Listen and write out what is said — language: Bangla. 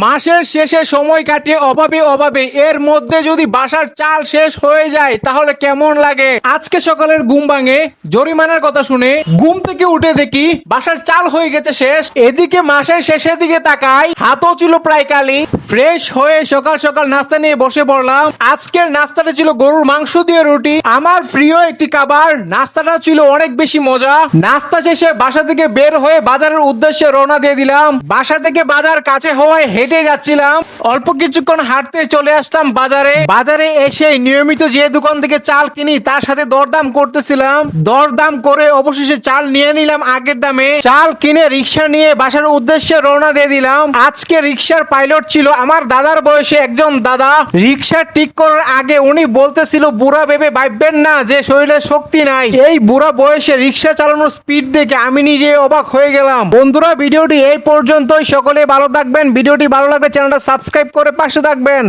মাসের শেষে সময় কাটিয়ে অভাবে এর মধ্যে যদি বাসার চাল শেষ হয়ে যায় তাহলে কেমন লাগে। আজকে সকালের ঘুম ভাঙে জরিমানার কথা শুনে ঘুম থেকে উঠে দেখি বাসার চাল হয়ে গেছে শেষ। এদিকে মাসের শেষের দিকে তাকাই হাতও ছিল প্রায় কালি। ফ্রেশ হয়ে সকাল সকাল নাস্তা নিয়ে বসে পড়লাম। আজকের নাস্তাটা ছিল গরুর মাংস দিয়ে রুটি, আমার প্রিয় একটি খাবার। নাস্তাটা ছিল অনেক বেশি মজা। নাস্তা শেষে বাসা থেকে বের হয়ে বাজারের উদ্দেশ্যে রওনা দিয়ে দিলাম। বাসা থেকে বাজার কাছে হওয়ায় হেঁটে যাচ্ছিলাম। অল্প কিছুক্ষণ হাঁটতে চলে আসলাম বাজারে। বাজারে এসে নিয়মিত যে দোকান থেকে চাল কিনি তার সাথে দরদাম করতেছিলাম। দরদাম করে অবশেষে চাল নিয়ে নিলাম আগের দামে। চাল কিনে রিক্সা নিয়ে বাসার উদ্দেশ্যে রওনা দিয়ে দিলাম। আজকে রিক্সার পাইলট ছিল আমার দাদার বয়সে একজন দাদা। রিক্সা ঠিক করার আগে উনি বলতেছিল বুড়া ভেবে ভাববেন না যে শরীরে শক্তি নাই। এই বুড়া বয়সে রিক্সা চালানোর স্পিড দেখে আমি নিজে অবাক হয়ে গেলাম। বন্ধুরা, ভিডিওটি এই পর্যন্তই। সকলে ভালো থাকবেন। ভিডিওটি ভালো লাগলে চ্যানেলটা সাবস্ক্রাইব করে পাশে থাকবেন।